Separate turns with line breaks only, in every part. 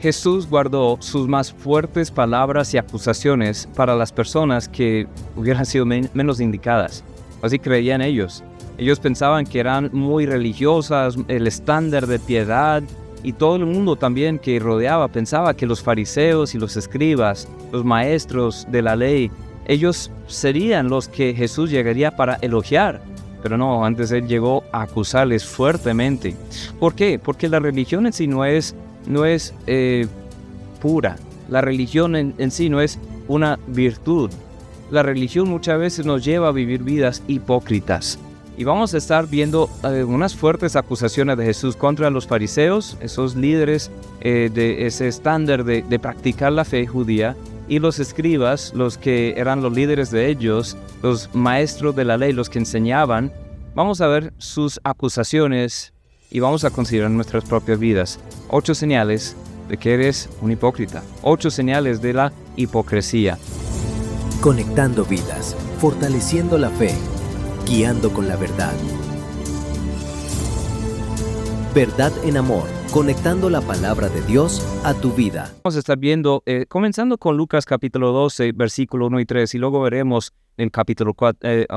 Jesús guardó sus más fuertes palabras y acusaciones para las personas que hubieran sido menos indicadas. Así creían ellos. Ellos pensaban que eran muy religiosas, el estándar de piedad, y todo el mundo también que rodeaba pensaba que los fariseos y los escribas, los maestros de la ley, ellos serían los que Jesús llegaría para elogiar. Pero no, antes él llegó a acusarles fuertemente. ¿Por qué? Porque la religión en sí no es pura. La religión en sí no es una virtud. La religión muchas veces nos lleva a vivir vidas hipócritas. Y vamos a estar viendo unas fuertes acusaciones de Jesús contra los fariseos, esos líderes de ese estándar de practicar la fe judía, y los escribas, los que eran los líderes de ellos, los maestros de la ley, los que enseñaban. Vamos a ver sus acusaciones y vamos a considerar nuestras propias vidas. 8 señales de que eres un hipócrita. 8 señales de la hipocresía.
Conectando vidas, fortaleciendo la fe, guiando con la verdad. Verdad en amor, conectando la palabra de Dios a tu vida.
Vamos a estar viendo, comenzando con Lucas capítulo 12, versículo 1 y 3, y luego veremos en el capítulo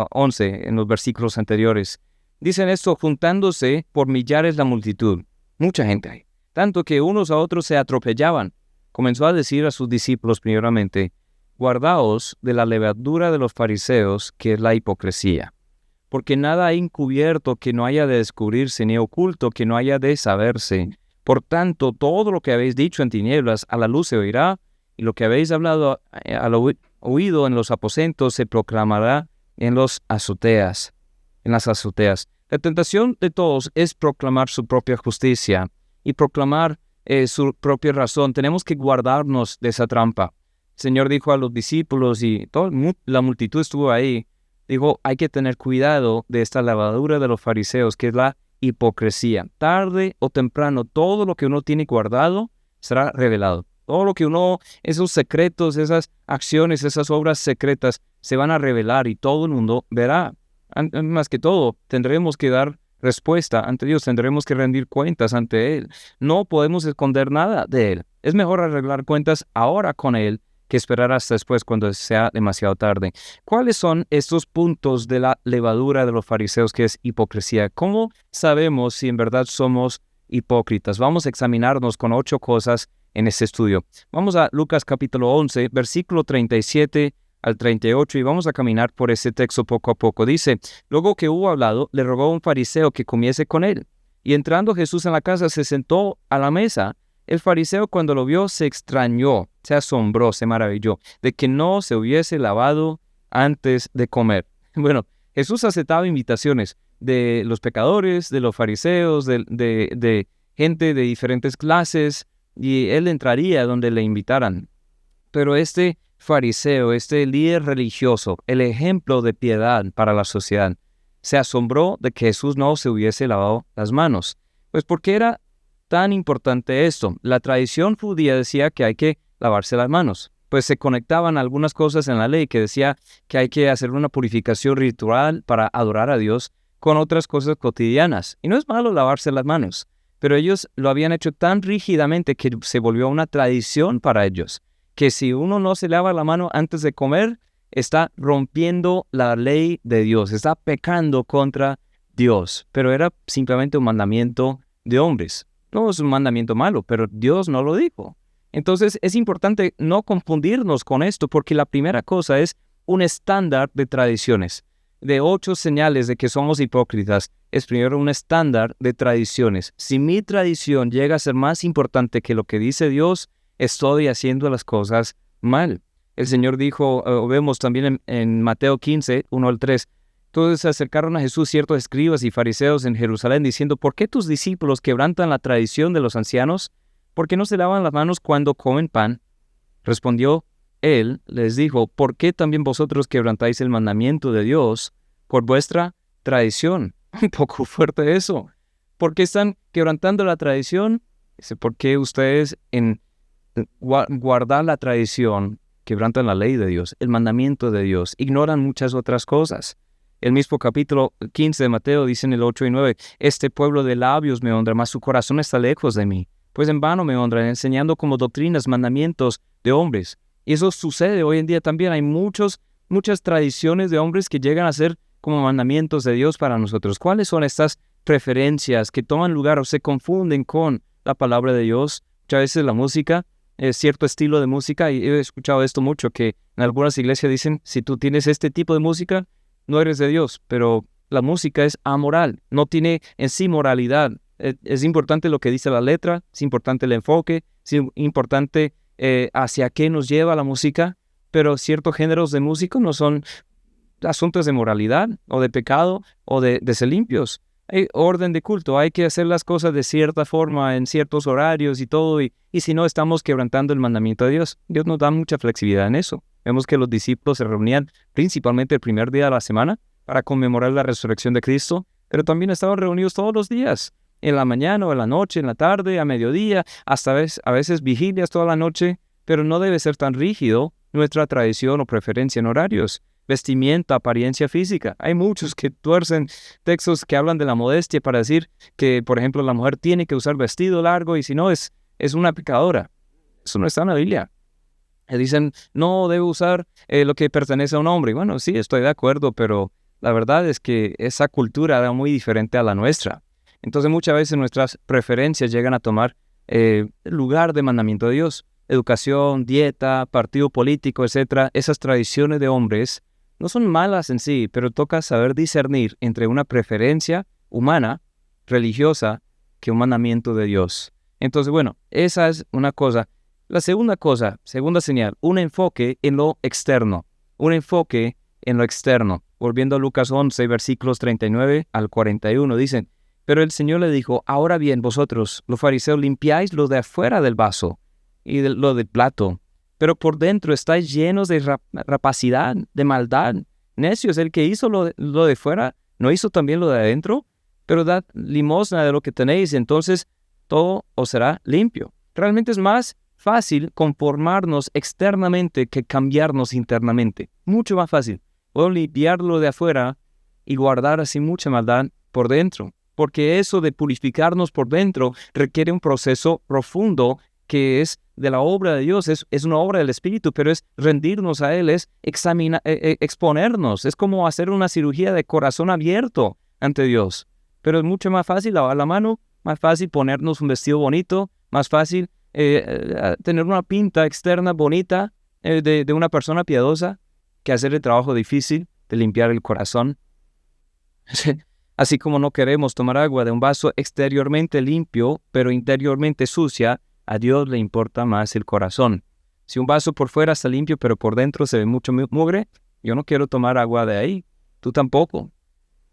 11, en los versículos anteriores. Dicen esto: juntándose por millares la multitud, mucha gente hay, tanto que unos a otros se atropellaban. Comenzó a decir a sus discípulos primeramente: guardaos de la levadura de los fariseos, que es la hipocresía. Porque nada hay encubierto que no haya de descubrirse, ni oculto que no haya de saberse. Por tanto, todo lo que habéis dicho en tinieblas, a la luz se oirá, y lo que habéis hablado al oído en los aposentos se proclamará en las azoteas. La tentación de todos es proclamar su propia justicia y proclamar su propia razón. Tenemos que guardarnos de esa trampa. El Señor dijo a los discípulos, y toda la multitud estuvo ahí, dijo: hay que tener cuidado de esta levadura de los fariseos, que es la hipocresía. Tarde o temprano, todo lo que uno tiene guardado será revelado. Todo lo que esos secretos, esas acciones, esas obras secretas se van a revelar y todo el mundo verá. Más que todo, tendremos que dar respuesta ante Dios, tendremos que rendir cuentas ante Él. No podemos esconder nada de Él. Es mejor arreglar cuentas ahora con Él que esperar hasta después cuando sea demasiado tarde. ¿Cuáles son estos puntos de la levadura de los fariseos, que es hipocresía? ¿Cómo sabemos si en verdad somos hipócritas? Vamos a examinarnos con 8 cosas en este estudio. Vamos a Lucas capítulo 11, versículo 37 al 38, y vamos a caminar por ese texto poco a poco. Dice: luego que hubo hablado, le rogó a un fariseo que comiese con él. Y entrando Jesús en la casa, se sentó a la mesa. El fariseo, cuando lo vio, se extrañó, se asombró, se maravilló de que no se hubiese lavado antes de comer. Bueno, Jesús aceptaba invitaciones de los pecadores, de los fariseos, de gente de diferentes clases, y él entraría donde le invitaran. Pero este fariseo, este líder religioso, el ejemplo de piedad para la sociedad, se asombró de que Jesús no se hubiese lavado las manos. Pues porque era tan importante esto. La tradición judía decía que hay que lavarse las manos, pues se conectaban algunas cosas en la ley que decía que hay que hacer una purificación ritual para adorar a Dios con otras cosas cotidianas. Y no es malo lavarse las manos, pero ellos lo habían hecho tan rígidamente que se volvió una tradición para ellos, que si uno no se lava la mano antes de comer, está rompiendo la ley de Dios, está pecando contra Dios. Pero era simplemente un mandamiento de hombres. No es un mandamiento malo, pero Dios no lo dijo. Entonces es importante no confundirnos con esto, porque la primera cosa es un estándar de tradiciones. De 8 señales de que somos hipócritas, es primero un estándar de tradiciones. Si mi tradición llega a ser más importante que lo que dice Dios, estoy haciendo las cosas mal. El Señor dijo, vemos también en Mateo 15, 1 al 3, entonces se acercaron a Jesús ciertos escribas y fariseos en Jerusalén, diciendo: ¿por qué tus discípulos quebrantan la tradición de los ancianos? ¿Por qué no se lavan las manos cuando comen pan? Respondió él, les dijo: ¿por qué también vosotros quebrantáis el mandamiento de Dios por vuestra tradición? Un poco fuerte eso. ¿Por qué están quebrantando la tradición? Dice: ¿por qué ustedes en guardar la tradición quebrantan la ley de Dios, el mandamiento de Dios, ignoran muchas otras cosas? El mismo capítulo 15 de Mateo dice en el 8 y 9, este pueblo de labios me honra, mas su corazón está lejos de mí. pues en vano me honran, enseñando como doctrinas, mandamientos de hombres. Y eso sucede hoy en día también. Hay muchas tradiciones de hombres que llegan a ser como mandamientos de Dios para nosotros. ¿Cuáles son estas preferencias que toman lugar o se confunden con la palabra de Dios? Muchas veces la música, cierto estilo de música, y he escuchado esto mucho, que en algunas iglesias dicen, si tú tienes este tipo de música, no eres de Dios, pero la música es amoral, no tiene en sí moralidad. Es importante lo que dice la letra, es importante el enfoque, es importante hacia qué nos lleva la música, pero ciertos géneros de música no son asuntos de moralidad o de pecado o de ser limpios. Hay orden de culto, hay que hacer las cosas de cierta forma en ciertos horarios y todo, y si no estamos quebrantando el mandamiento de Dios. Dios nos da mucha flexibilidad en eso. Vemos que los discípulos se reunían principalmente el primer día de la semana para conmemorar la resurrección de Cristo, pero también estaban reunidos todos los días, en la mañana o en la noche, en la tarde, a mediodía, hasta a veces vigilias toda la noche, pero no debe ser tan rígido nuestra tradición o preferencia en horarios. Vestimenta, apariencia física. Hay muchos que tuercen textos que hablan de la modestia para decir que, por ejemplo, la mujer tiene que usar vestido largo y si no es una pecadora. Eso no está en la Biblia. Dicen, no debe usar lo que pertenece a un hombre. Y bueno, sí, estoy de acuerdo, pero la verdad es que esa cultura era muy diferente a la nuestra. Entonces muchas veces nuestras preferencias llegan a tomar el lugar de mandamiento de Dios. Educación, dieta, partido político, etcétera. Esas tradiciones de hombres no son malas en sí, pero toca saber discernir entre una preferencia humana, religiosa, que un mandamiento de Dios. Entonces, bueno, esa es una cosa. La segunda cosa, segunda señal, un enfoque en lo externo. Un enfoque en lo externo. Volviendo a Lucas 11, versículos 39 al 41, dicen, pero el Señor le dijo, ahora bien, vosotros, los fariseos, limpiáis lo de afuera del vaso y lo del plato, pero por dentro estáis llenos de rapacidad, de maldad. Necios, el que hizo lo de fuera, ¿no hizo también lo de adentro? Pero dad limosna de lo que tenéis, entonces todo os será limpio. Realmente es más fácil conformarnos externamente que cambiarnos internamente. Mucho más fácil. Puedo limpiar lo de afuera y guardar así mucha maldad por dentro. Porque eso de purificarnos por dentro requiere un proceso profundo que es de la obra de Dios, es una obra del Espíritu, pero es rendirnos a Él, es exponernos, es como hacer una cirugía de corazón abierto ante Dios. Pero es mucho más fácil lavar la mano, más fácil ponernos un vestido bonito, más fácil tener una pinta externa bonita de una persona piadosa que hacer el trabajo difícil de limpiar el corazón. Así como no queremos tomar agua de un vaso exteriormente limpio, pero interiormente sucia, a Dios le importa más el corazón. Si un vaso por fuera está limpio, pero por dentro se ve mucho mugre, yo no quiero tomar agua de ahí. Tú tampoco.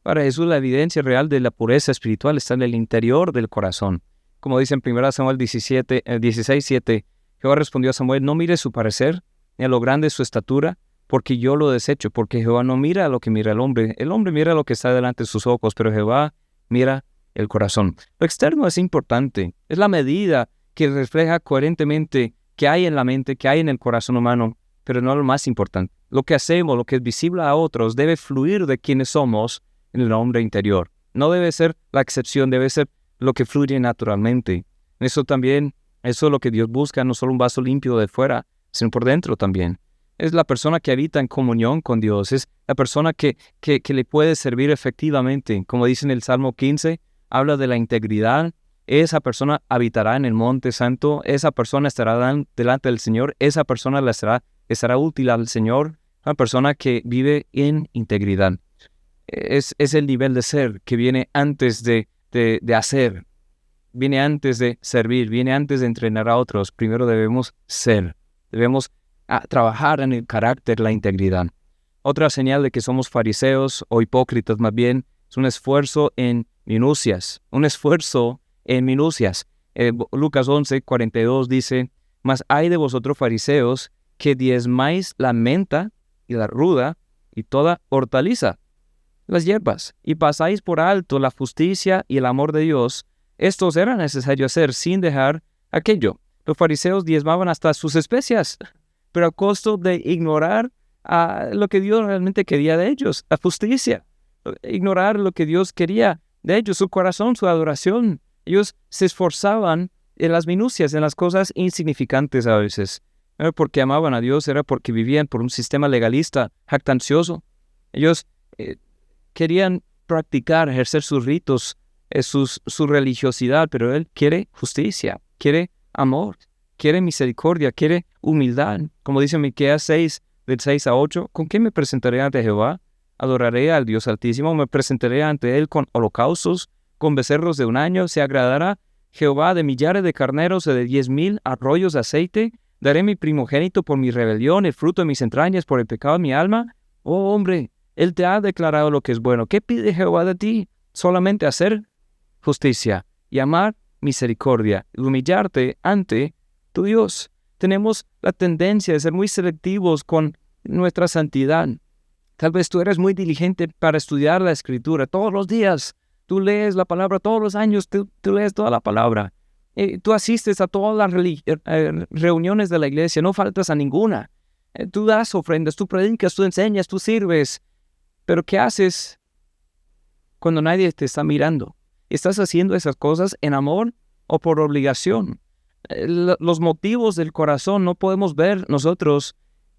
Para Jesús la evidencia real de la pureza espiritual está en el interior del corazón. Como dice en 1 Samuel 16:7, Jehová respondió a Samuel, no mires su parecer, ni a lo grande de su estatura, porque yo lo desecho, porque Jehová no mira a lo que mira el hombre. El hombre mira lo que está delante de sus ojos, pero Jehová mira el corazón. Lo externo es importante, es la medida que refleja coherentemente qué hay en la mente, qué hay en el corazón humano, pero no lo más importante. Lo que hacemos, lo que es visible a otros, debe fluir de quienes somos en el hombre interior. No debe ser la excepción, debe ser lo que fluye naturalmente. Eso también, eso es lo que Dios busca, no solo un vaso limpio de fuera, sino por dentro también. Es la persona que habita en comunión con Dios, es la persona que le puede servir efectivamente. Como dice en el Salmo 15, habla de la integridad. Esa persona habitará en el monte santo, esa persona estará delante del Señor, esa persona le estará útil al Señor, una persona que vive en integridad. Es el nivel de ser que viene antes de hacer, viene antes de servir, viene antes de entrenar a otros. Primero debemos ser, debemos trabajar en el carácter, la integridad. Otra señal de que somos fariseos o hipócritas más bien es un esfuerzo en minucias, Lucas 11:42 dice, mas hay de vosotros fariseos que diezmáis la menta y la ruda y toda hortaliza, las hierbas, y pasáis por alto la justicia y el amor de Dios. Estos era necesario hacer sin dejar aquello. Los fariseos diezmaban hasta sus especias, pero a costo de ignorar lo que Dios realmente quería de ellos, la justicia, ignorar lo que Dios quería de ellos, su corazón, su adoración. Ellos se esforzaban en las minucias, en las cosas insignificantes a veces. No era porque amaban a Dios, era porque vivían por un sistema legalista, jactancioso. Ellos querían practicar, ejercer sus ritos, su religiosidad, pero Él quiere justicia, quiere amor, quiere misericordia, quiere humildad. Como dice Miqueas 6, del 6 a 8, ¿con qué me presentaré ante Jehová? ¿Adoraré al Dios Altísimo? ¿Me presentaré ante Él con holocaustos, con becerros de un año? ¿Se agradará Jehová de millares de carneros o de 10,000 arroyos de aceite? ¿Daré mi primogénito por mi rebelión, el fruto de mis entrañas por el pecado de mi alma? Oh hombre, Él te ha declarado lo que es bueno. ¿Qué pide Jehová de ti? Solamente hacer justicia y amar misericordia y humillarte ante tu Dios. Tenemos la tendencia de ser muy selectivos con nuestra santidad. Tal vez tú eres muy diligente para estudiar la Escritura todos los días. Tú lees la palabra todos los años, tú lees toda la palabra. Tú asistes a todas las reuniones de la iglesia, no faltas a ninguna. Tú das ofrendas, tú predicas, tú enseñas, tú sirves. Pero ¿qué haces cuando nadie te está mirando? ¿Estás haciendo esas cosas en amor o por obligación? Los motivos del corazón no podemos ver nosotros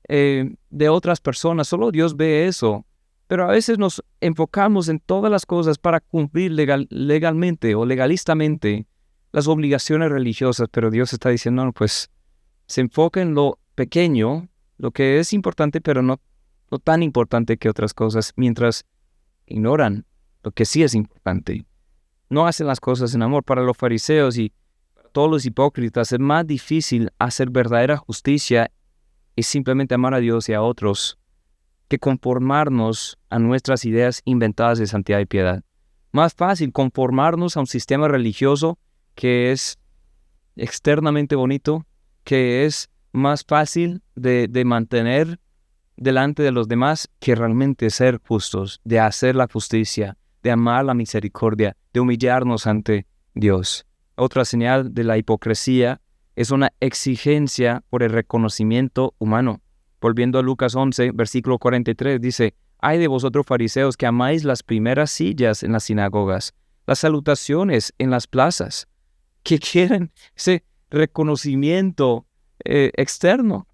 de otras personas, solo Dios ve eso. Pero a veces nos enfocamos en todas las cosas para cumplir legalmente o legalistamente las obligaciones religiosas, pero Dios está diciendo, no, pues se enfoca en lo pequeño, lo que es importante, pero no tan importante que otras cosas, mientras ignoran lo que sí es importante. No hacen las cosas en amor. Para los fariseos y para todos los hipócritas es más difícil hacer verdadera justicia y simplemente amar a Dios y a otros que conformarnos a nuestras ideas inventadas de santidad y piedad. Más fácil conformarnos a un sistema religioso que es externamente bonito, que es más fácil de mantener delante de los demás que realmente ser justos, de hacer la justicia, de amar la misericordia, de humillarnos ante Dios. Otra señal de la hipocresía es una exigencia por el reconocimiento humano. Volviendo a Lucas 11, versículo 43, dice, «Ay de vosotros fariseos que amáis las primeras sillas en las sinagogas, las salutaciones en las plazas», que quieren ese reconocimiento externo.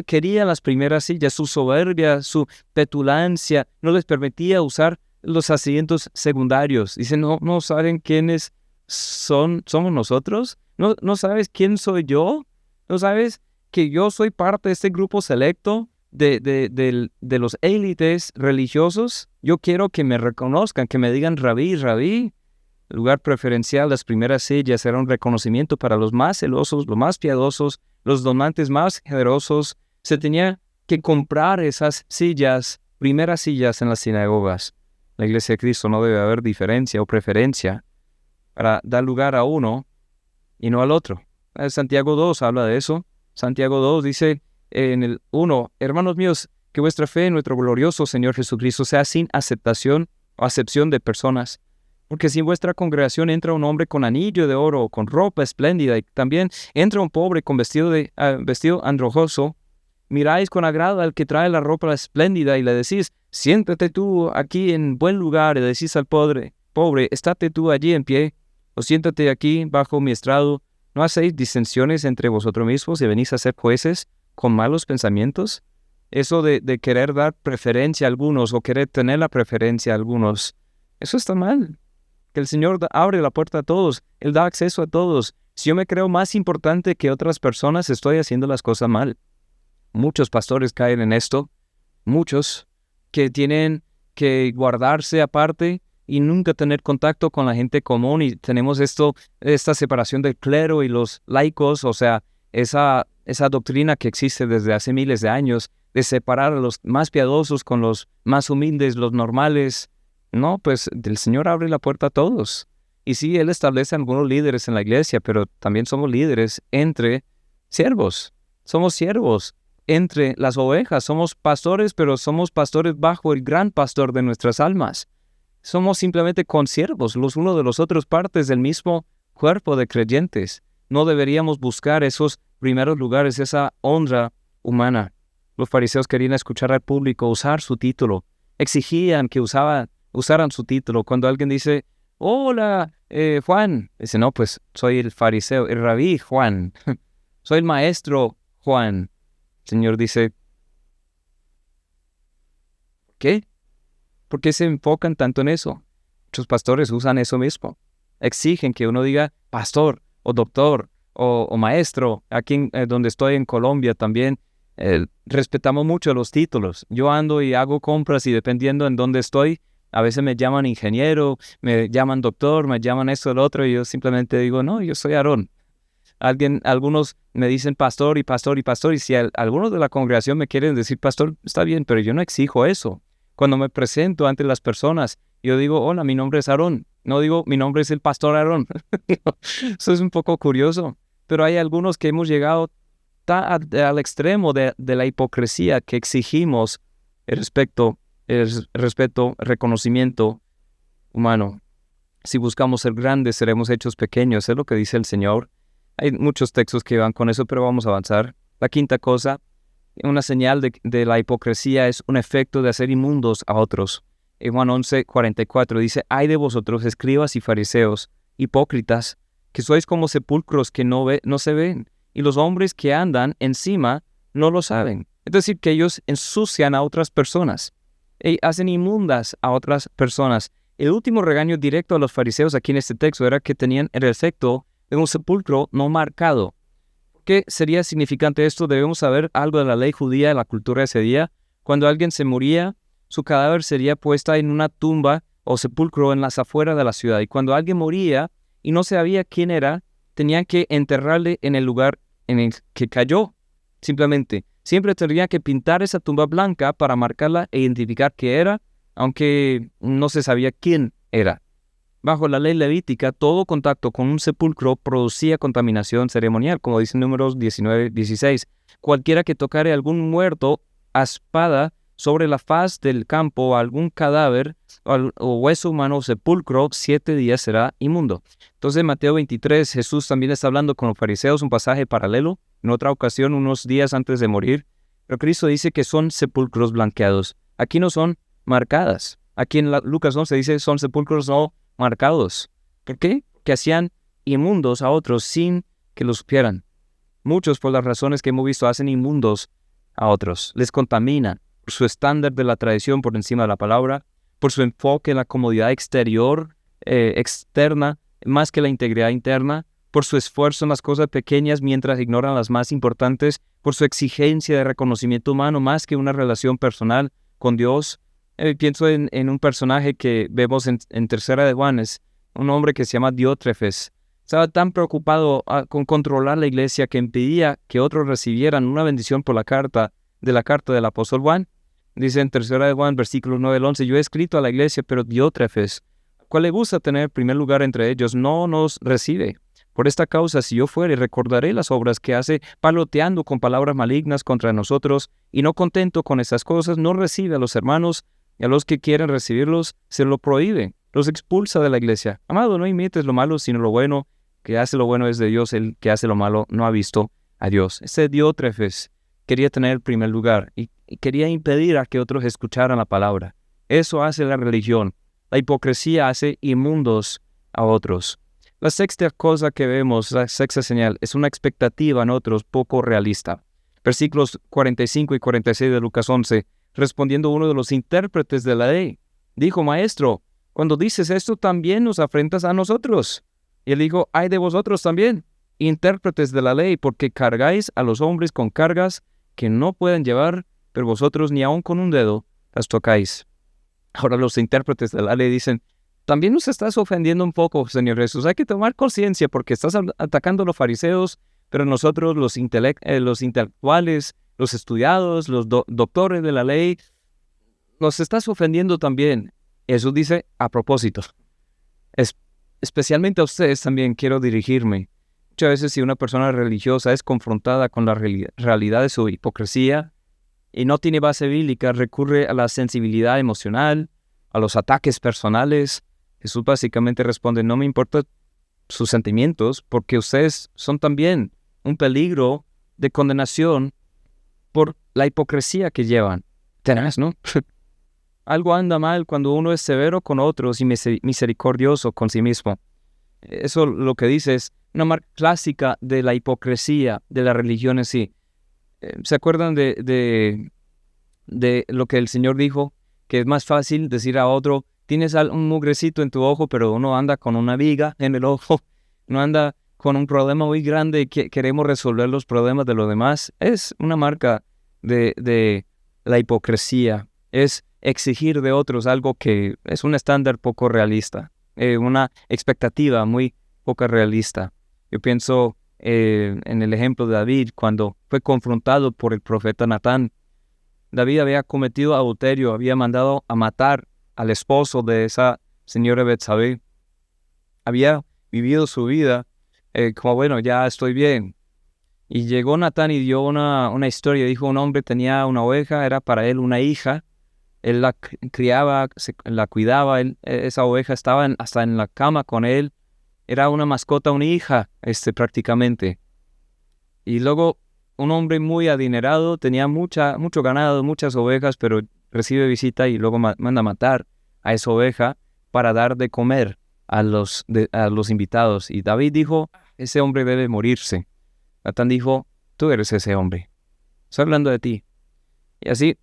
Querían las primeras sillas, su soberbia, su petulancia, no les permitía usar los asientos secundarios. Dicen, ¿no saben quiénes somos nosotros? ¿No sabes quién soy yo? ¿No sabes que yo soy parte de este grupo selecto de los élites religiosos? Yo quiero que me reconozcan, que me digan rabí, rabí. El lugar preferencial, las primeras sillas, era un reconocimiento para los más celosos, los más piadosos, los donantes más generosos. Se tenía que comprar esas sillas, primeras sillas en las sinagogas. La Iglesia de Cristo no debe haber diferencia o preferencia para dar lugar a uno y no al otro. Santiago 2 habla de eso. Santiago 2 dice en el 1, «Hermanos míos, que vuestra fe en nuestro glorioso Señor Jesucristo sea sin aceptación o acepción de personas. Porque si en vuestra congregación entra un hombre con anillo de oro o con ropa espléndida y también entra un pobre con vestido andrajoso, miráis con agrado al que trae la ropa espléndida y le decís, siéntate tú aquí en buen lugar, y decís al pobre, estate tú allí en pie, o siéntate aquí bajo mi estrado. ¿No hacéis disensiones entre vosotros mismos y venís a ser jueces con malos pensamientos?» Eso de querer dar preferencia a algunos o querer tener la preferencia a algunos, eso está mal. Que el Señor abre la puerta a todos, Él da acceso a todos. Si yo me creo más importante que otras personas, estoy haciendo las cosas mal. Muchos pastores caen en esto, muchos que tienen que guardarse aparte y nunca tener contacto con la gente común, y tenemos esta separación del clero y los laicos, o sea, esa doctrina que existe desde hace miles de años, de separar a los más piadosos con los más humildes, los normales. No, pues el Señor abre la puerta a todos. Y sí, Él establece algunos líderes en la iglesia, pero también somos líderes entre siervos. Somos siervos entre las ovejas. Somos pastores, pero somos pastores bajo el gran pastor de nuestras almas. Somos simplemente consiervos, los unos de los otros, partes del mismo cuerpo de creyentes. No deberíamos buscar esos primeros lugares, esa honra humana. Los fariseos querían escuchar al público usar su título. Exigían que usaran su título. Cuando alguien dice, hola, Juan. Dice, no, pues soy el fariseo, el rabí Juan. Soy el maestro Juan. El Señor dice, ¿qué? ¿Por qué se enfocan tanto en eso? Muchos pastores usan eso mismo. Exigen que uno diga pastor o doctor o maestro. Aquí donde estoy en Colombia también respetamos mucho los títulos. Yo ando y hago compras y dependiendo en dónde estoy, a veces me llaman ingeniero, me llaman doctor, me llaman esto, el otro, y yo simplemente digo, no, yo soy Aarón. Algunos me dicen pastor y pastor y pastor, y si algunos de la congregación me quieren decir pastor, está bien, pero yo no exijo eso. Cuando me presento ante las personas, yo digo, hola, mi nombre es Aarón. No digo, mi nombre es el pastor Aarón. Eso es un poco curioso, pero hay algunos que hemos llegado al extremo de la hipocresía que exigimos el respeto, reconocimiento humano. Si buscamos ser grandes, seremos hechos pequeños, es lo que dice el Señor. Hay muchos textos que van con eso, pero vamos a avanzar. La quinta cosa, una señal de la hipocresía es un efecto de hacer inmundos a otros. En Juan 11:44 dice, ay de vosotros, escribas y fariseos, hipócritas, que sois como sepulcros que no se ven, y los hombres que andan encima no lo saben. Es decir, que ellos ensucian a otras personas y hacen inmundas a otras personas. El último regaño directo a los fariseos aquí en este texto era que tenían el efecto de un sepulcro no marcado. ¿Qué sería significante esto? Debemos saber algo de la ley judía, de la cultura de ese día. Cuando alguien se moría, su cadáver sería puesta en una tumba o sepulcro en las afueras de la ciudad. Y cuando alguien moría y no sabía quién era, tenían que enterrarle en el lugar en el que cayó. Simplemente, siempre tendría que pintar esa tumba blanca para marcarla e identificar qué era, aunque no se sabía quién era. Bajo la ley levítica, todo contacto con un sepulcro producía contaminación ceremonial, como dice Números 19:16. Cualquiera que tocare algún muerto a espada sobre la faz del campo, algún cadáver o hueso humano o sepulcro, 7 días será inmundo. Entonces, en Mateo 23, Jesús también está hablando con los fariseos, un pasaje paralelo, en otra ocasión, unos días antes de morir. Pero Cristo dice que son sepulcros blanqueados. Aquí no son marcadas. Aquí en Lucas 11 dice son sepulcros no marcados. ¿Por qué? Que hacían inmundos a otros sin que lo supieran. Muchos, por las razones que hemos visto, hacen inmundos a otros. Les contaminan por su estándar de la tradición por encima de la palabra, por su enfoque en la comodidad exterior, externa, más que la integridad interna, por su esfuerzo en las cosas pequeñas mientras ignoran las más importantes, por su exigencia de reconocimiento humano más que una relación personal con Dios. Pienso en un personaje que vemos en Tercera de Juan, es un hombre que se llama Diótrefes. Estaba tan preocupado con controlar la iglesia que impedía que otros recibieran una bendición por la carta del apóstol Juan. Dice en Tercera de Juan, versículos 9 al 11, yo he escrito a la iglesia, pero Diótrefes, cual le gusta tener primer lugar entre ellos, no nos recibe. Por esta causa, si yo fuere, recordaré las obras que hace, paloteando con palabras malignas contra nosotros, y no contento con estas cosas, no recibe a los hermanos, y a los que quieren recibirlos, se lo prohíbe, los expulsa de la iglesia. Amado, no imites lo malo, sino lo bueno, que hace lo bueno es de Dios, el que hace lo malo no ha visto a Dios. Ese Diótrefes quería tener el primer lugar, y quería impedir a que otros escucharan la palabra. Eso hace la religión. La hipocresía hace inmundos a otros. La sexta cosa que vemos, la sexta señal, es una expectativa en otros poco realista. Versículos 45 y 46 de Lucas 11, respondiendo uno de los intérpretes de la ley, dijo, Maestro, cuando dices esto también nos afrentas a nosotros. Y él dijo, ay de vosotros también, intérpretes de la ley, porque cargáis a los hombres con cargas que no pueden llevar, pero vosotros ni aun con un dedo las tocáis. Ahora los intérpretes de la ley dicen, también nos estás ofendiendo un poco, Señor Jesús. Hay que tomar conciencia porque estás atacando a los fariseos, pero nosotros los intelectuales, los estudiados, los doctores de la ley, nos estás ofendiendo también. Jesús dice, a propósito, especialmente a ustedes también quiero dirigirme. Muchas veces si una persona religiosa es confrontada con la realidad de su hipocresía, y no tiene base bíblica, recurre a la sensibilidad emocional, a los ataques personales. Jesús básicamente responde, no me importan sus sentimientos, porque ustedes son también un peligro de condenación por la hipocresía que llevan. Tenaz, ¿no? Algo anda mal cuando uno es severo con otros y misericordioso con sí mismo. Eso lo que dice es una marca clásica de la hipocresía de la religión en sí. ¿Se acuerdan de lo que el Señor dijo? Que es más fácil decir a otro, tienes un mugrecito en tu ojo, pero uno anda con una viga en el ojo, no anda con un problema muy grande y queremos resolver los problemas de los demás. Es una marca de la hipocresía. Es exigir de otros algo que es un estándar poco realista, una expectativa muy poco realista. Yo pienso en el ejemplo de David, cuando fue confrontado por el profeta Natán. David había cometido adulterio, había mandado a matar al esposo de esa señora Betsabé. Había vivido su vida como, bueno, ya estoy bien. Y llegó Natán y dio una historia. Dijo, un hombre tenía una oveja, era para él una hija. Él la criaba, la cuidaba. Esa oveja estaba hasta en la cama con él. Era una mascota, una hija, prácticamente. Y luego un hombre muy adinerado, tenía mucho ganado, muchas ovejas, pero recibe visita y luego manda a matar a esa oveja para dar de comer a los invitados. Y David dijo, ese hombre debe morirse. Natán dijo, tú eres ese hombre. Estoy hablando de ti. Y así,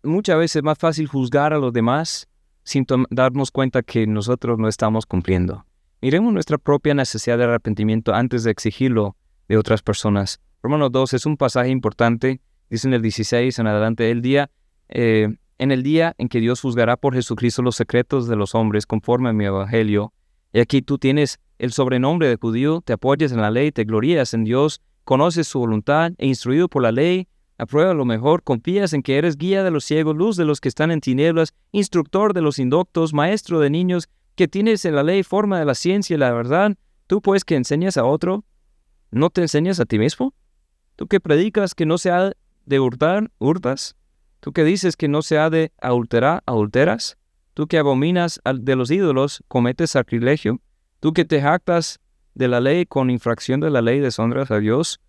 muchas veces es más fácil juzgar a los demás sin darnos cuenta que nosotros no estamos cumpliendo. Miremos nuestra propia necesidad de arrepentimiento antes de exigirlo de otras personas. Romanos 2 es un pasaje importante. Dice en el 16 en adelante, en el día en que Dios juzgará por Jesucristo los secretos de los hombres conforme a mi evangelio. Y aquí tú tienes el sobrenombre de judío, te apoyas en la ley, te glorías en Dios, conoces su voluntad e instruido por la ley, aprueba lo mejor, confías en que eres guía de los ciegos, luz de los que están en tinieblas, instructor de los indoctos, maestro de niños, que tienes en la ley forma de la ciencia y la verdad. Tú pues que enseñas a otro, ¿no te enseñas a ti mismo? Tú que predicas que no se ha de hurtar, hurtas. Tú que dices que no se ha de adulterar, adulteras. Tú que abominas de los ídolos, cometes sacrilegio. Tú que te jactas de la ley con infracción de la ley, deshonras a Dios.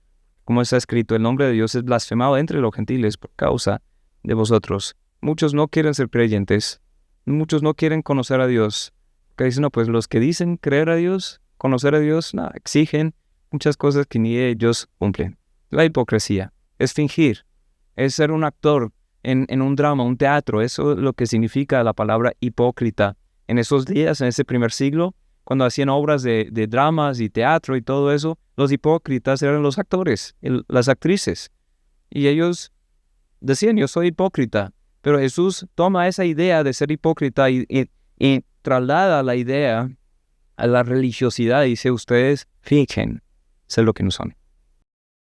Como está escrito, el nombre de Dios es blasfemado entre los gentiles por causa de vosotros. Muchos no quieren ser creyentes. Muchos no quieren conocer a Dios. Que dicen, no, pues los que dicen creer a Dios, conocer a Dios, no, exigen muchas cosas que ni ellos cumplen. La hipocresía es fingir, es ser un actor en un drama, un teatro. Eso es lo que significa la palabra hipócrita. En esos días, en ese primer siglo, cuando hacían obras de dramas y teatro y todo eso, los hipócritas eran los actores, las actrices. Y ellos decían, yo soy hipócrita. Pero Jesús toma esa idea de ser hipócrita y traslada la idea a la religiosidad y dice, ustedes fingen ser lo que no son.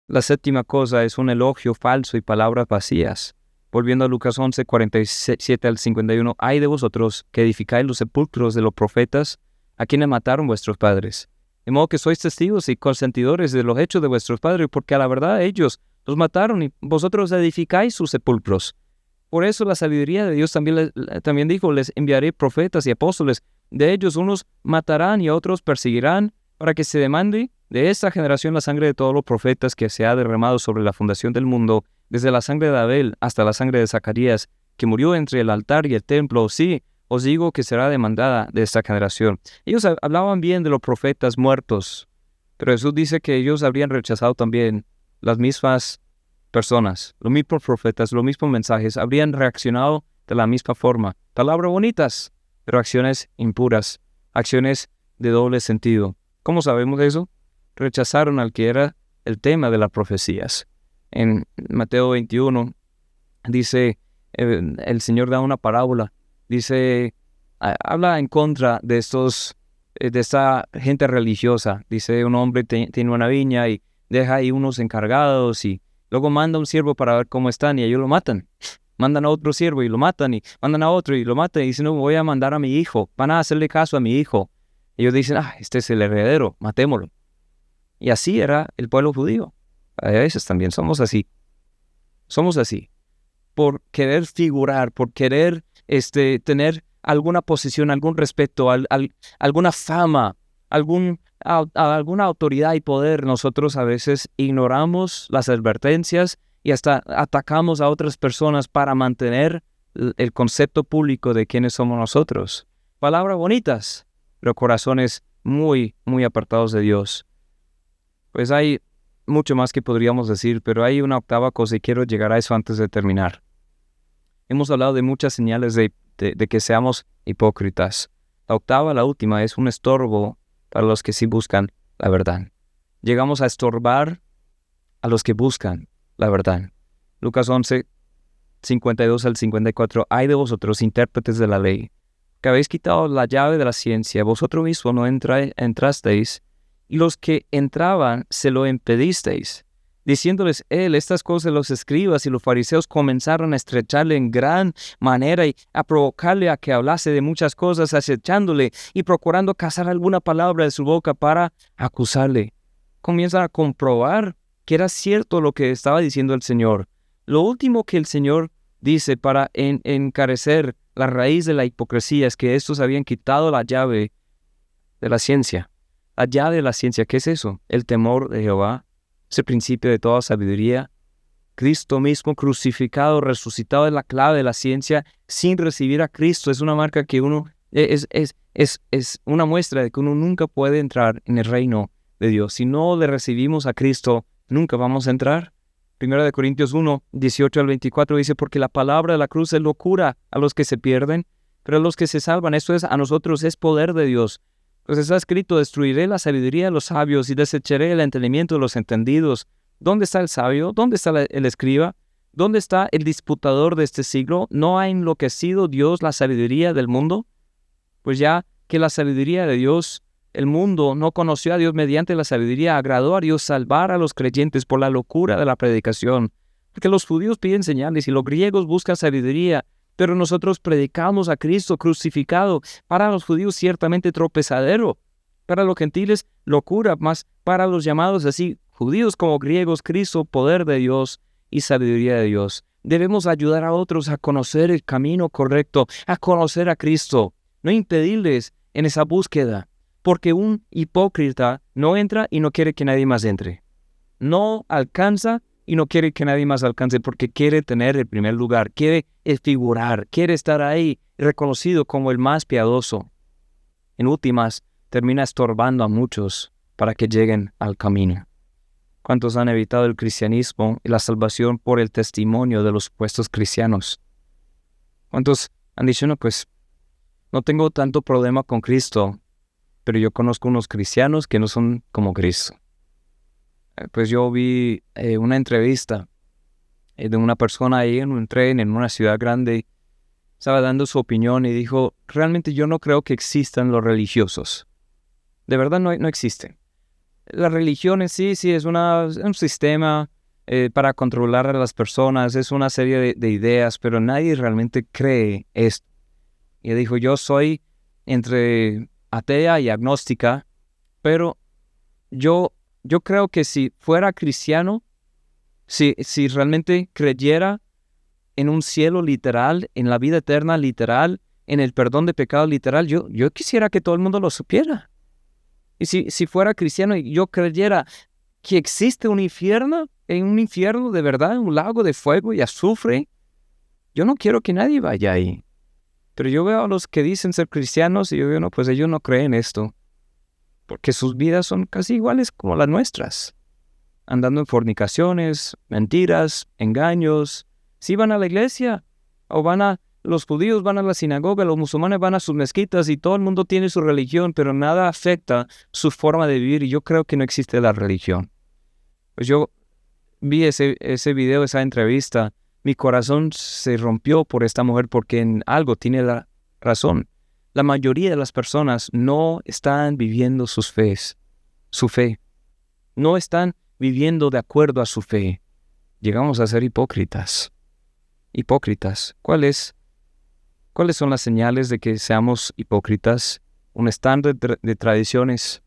La séptima cosa es un elogio falso y palabras vacías. Volviendo a Lucas 11, 47 al 51, «Ay de vosotros que edificáis los sepulcros de los profetas, a quienes mataron vuestros padres. De modo que sois testigos y consentidores de los hechos de vuestros padres, porque a la verdad ellos los mataron y vosotros edificáis sus sepulcros. Por eso la sabiduría de Dios también dijo, les enviaré profetas y apóstoles. De ellos unos matarán y otros perseguirán, para que se demande de esta generación la sangre de todos los profetas que se ha derramado sobre la fundación del mundo, desde la sangre de Abel hasta la sangre de Zacarías, que murió entre el altar y el templo. Sí, os digo que será demandada de esta generación». Ellos hablaban bien de los profetas muertos, pero Jesús dice que ellos habrían rechazado también las mismas personas, los mismos profetas, los mismos mensajes, habrían reaccionado de la misma forma. Palabras bonitas, pero acciones impuras, acciones de doble sentido. ¿Cómo sabemos eso? Rechazaron al que era el tema de las profecías. En Mateo 21 dice, el Señor da una parábola, dice, habla en contra de esta gente religiosa. Dice, un hombre tiene una viña y deja ahí unos encargados y luego manda un siervo para ver cómo están y ellos lo matan. Mandan a otro siervo y lo matan y mandan a otro y lo matan y dicen, no, voy a mandar a mi hijo, van a hacerle caso a mi hijo. Ellos dicen, este es el heredero, matémoslo. Y así era el pueblo judío. A veces también somos así. Somos así. Por querer figurar, por querer tener alguna posición, algún respeto, alguna fama, alguna autoridad y poder, nosotros a veces ignoramos las advertencias y hasta atacamos a otras personas para mantener el concepto público de quiénes somos nosotros. Palabras bonitas, pero corazones muy, muy apartados de Dios. Pues hay mucho más que podríamos decir, pero hay una octava cosa y quiero llegar a eso antes de terminar. Hemos hablado de muchas señales de que seamos hipócritas. La octava, la última, es un estorbo para los que sí buscan la verdad. Llegamos a estorbar a los que buscan la verdad. Lucas 11, 52 al 54. Ay de vosotros, intérpretes de la ley, que habéis quitado la llave de la ciencia, vosotros mismos no entrasteis, y los que entraban se lo impedisteis, diciéndoles estas cosas. Los escribas y los fariseos comenzaron a estrecharle en gran manera y a provocarle a que hablase de muchas cosas, acechándole y procurando cazar alguna palabra de su boca para acusarle. Comienzan a comprobar que era cierto lo que estaba diciendo el Señor. Lo último que el Señor dice para encarecer la raíz de la hipocresía es que estos habían quitado la llave de la ciencia. La llave de la ciencia, ¿qué es eso? El temor de Jehová, es el principio de toda sabiduría. Cristo mismo crucificado, resucitado, es la clave de la ciencia. Sin recibir a Cristo es una marca que es una muestra de que uno nunca puede entrar en el reino de Dios. Si no le recibimos a Cristo, nunca vamos a entrar. 1 Corintios 1, 18 al 24 dice, porque la palabra de la cruz es locura a los que se pierden, pero a los que se salvan, esto es, a nosotros es poder de Dios. Pues está escrito, destruiré la sabiduría de los sabios y desecharé el entendimiento de los entendidos. ¿Dónde está el sabio? ¿Dónde está el escriba? ¿Dónde está el disputador de este siglo? ¿No ha enloquecido Dios la sabiduría del mundo? Pues ya que la sabiduría de Dios, el mundo no conoció a Dios mediante la sabiduría, agradó a Dios salvar a los creyentes por la locura de la predicación. Porque los judíos piden señales y los griegos buscan sabiduría, pero nosotros predicamos a Cristo crucificado, para los judíos ciertamente tropezadero, para los gentiles locura, mas para los llamados así judíos como griegos, Cristo, poder de Dios y sabiduría de Dios. Debemos ayudar a otros a conocer el camino correcto, a conocer a Cristo, no impedirles en esa búsqueda, porque un hipócrita no entra y no quiere que nadie más entre. No alcanza y no quiere que nadie más alcance porque quiere tener el primer lugar, quiere figurar, quiere estar ahí reconocido como el más piadoso. En últimas, termina estorbando a muchos para que lleguen al camino. ¿Cuántos han evitado el cristianismo y la salvación por el testimonio de los supuestos cristianos? ¿Cuántos han dicho, no, pues no tengo tanto problema con Cristo, pero yo conozco unos cristianos que no son como Cristo? Pues yo vi una entrevista de una persona ahí en un tren en una ciudad grande. Estaba dando su opinión y dijo, realmente yo no creo que existan los religiosos. De verdad no existen. La religión en sí es un sistema para controlar a las personas, es una serie de ideas, pero nadie realmente cree esto. Y dijo, yo soy entre atea y agnóstica, pero yo creo que si fuera cristiano, si realmente creyera en un cielo literal, en la vida eterna literal, en el perdón de pecados literal, yo quisiera que todo el mundo lo supiera. Y si fuera cristiano y yo creyera que existe un infierno de verdad, un lago de fuego y azufre, yo no quiero que nadie vaya ahí. Pero yo veo a los que dicen ser cristianos y yo digo, no, pues ellos no creen esto, porque sus vidas son casi iguales como las nuestras, andando en fornicaciones, mentiras, engaños. Si van a la iglesia, o los judíos van a la sinagoga, los musulmanes van a sus mezquitas y todo el mundo tiene su religión, pero nada afecta su forma de vivir y yo creo que no existe la religión. Pues yo vi ese video, esa entrevista, mi corazón se rompió por esta mujer porque en algo tiene la razón. La mayoría de las personas no están viviendo su fe. No están viviendo de acuerdo a su fe. Llegamos a ser hipócritas. ¿Cuáles son las señales de que seamos hipócritas? Un estándar de tradiciones,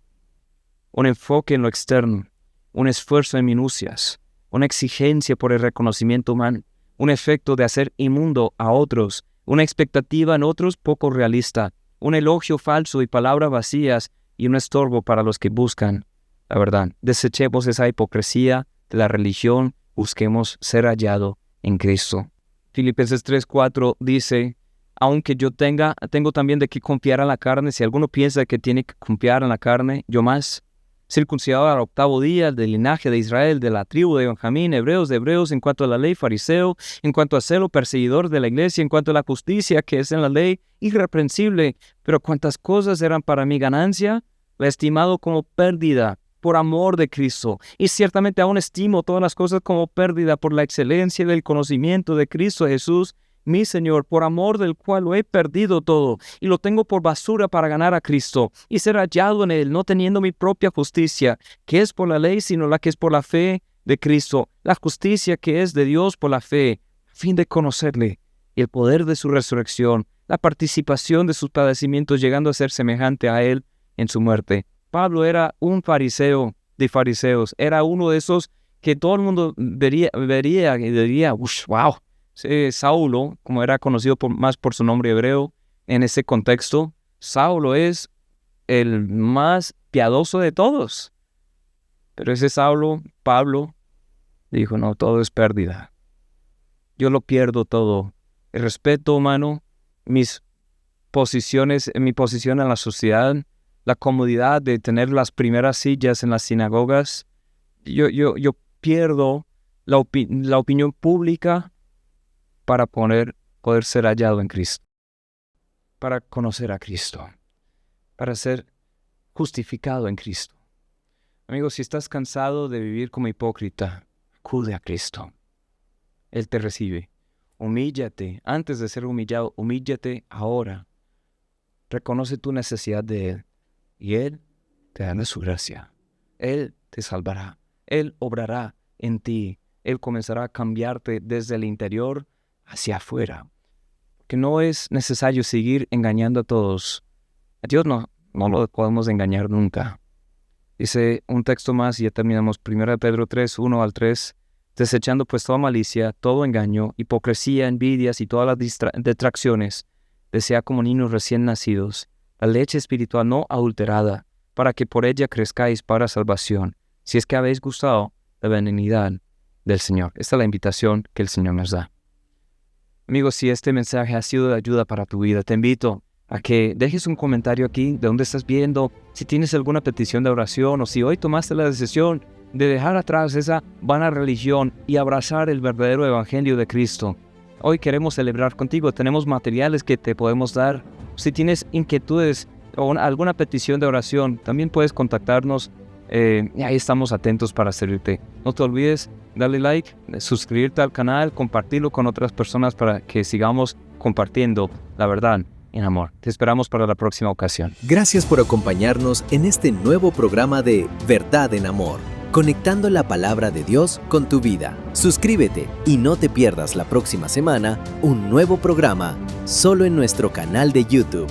un enfoque en lo externo, un esfuerzo en minucias, una exigencia por el reconocimiento humano, un efecto de hacer inmundo a otros, una expectativa en otros poco realista, un elogio falso y palabras vacías y un estorbo para los que buscan la verdad. Desechemos esa hipocresía de la religión, busquemos ser hallado en Cristo. Filipenses 3:4 dice, aunque yo tengo también de qué confiar en la carne, si alguno piensa que tiene que confiar en la carne, yo más, circuncidado al 8º día, del linaje de Israel, de la tribu de Benjamín, hebreos de hebreos, en cuanto a la ley, fariseo, en cuanto a celo, perseguidor de la iglesia, en cuanto a la justicia que es en la ley, irreprensible, pero cuantas cosas eran para mi ganancia, la he estimado como pérdida por amor de Cristo, y ciertamente aún estimo todas las cosas como pérdida por la excelencia del conocimiento de Cristo Jesús, mi Señor, por amor del cual lo he perdido todo, y lo tengo por basura para ganar a Cristo, y ser hallado en Él, no teniendo mi propia justicia, que es por la ley, sino la que es por la fe de Cristo, la justicia que es de Dios por la fe, a fin de conocerle, y el poder de su resurrección, la participación de sus padecimientos, llegando a ser semejante a Él en su muerte. Pablo era un fariseo de fariseos, era uno de esos que todo el mundo vería y diría, wow. Saulo, como era conocido más por su nombre hebreo en ese contexto, Saulo es el más piadoso de todos. Pero ese Saulo, Pablo, dijo, no, todo es pérdida. Yo lo pierdo todo. El respeto humano, mi posición en la sociedad, la comodidad de tener las primeras sillas en las sinagogas, yo pierdo la opinión pública para poder ser hallado en Cristo, para conocer a Cristo, para ser justificado en Cristo. Amigos, si estás cansado de vivir como hipócrita, acude a Cristo. Él te recibe. Humíllate. Antes de ser humillado, humíllate ahora. Reconoce tu necesidad de Él y Él te dará su gracia. Él te salvará. Él obrará en ti. Él comenzará a cambiarte desde el interior hacia afuera, que no es necesario seguir engañando a todos. A Dios no lo podemos engañar nunca. Dice un texto más y ya terminamos, 1 Pedro 3, 1 al 3, desechando pues toda malicia, todo engaño, hipocresía, envidias y todas las detracciones, desea como niños recién nacidos, la leche espiritual no adulterada, para que por ella crezcáis para salvación, si es que habéis gustado la benignidad del Señor. Esta es la invitación que el Señor nos da. Amigos, si este mensaje ha sido de ayuda para tu vida, te invito a que dejes un comentario aquí de dónde estás viendo, si tienes alguna petición de oración o si hoy tomaste la decisión de dejar atrás esa vana religión y abrazar el verdadero evangelio de Cristo. Hoy queremos celebrar contigo, tenemos materiales que te podemos dar. Si tienes inquietudes o alguna petición de oración, también puedes contactarnos. Y ahí estamos atentos para servirte. No te olvides darle like, suscribirte al canal, compartirlo con otras personas para que sigamos compartiendo la verdad en amor. Te esperamos para la próxima ocasión.
Gracias por acompañarnos en este nuevo programa de Verdad en Amor, conectando la palabra de Dios con tu vida. Suscríbete y no te pierdas la próxima semana un nuevo programa solo en nuestro canal de YouTube.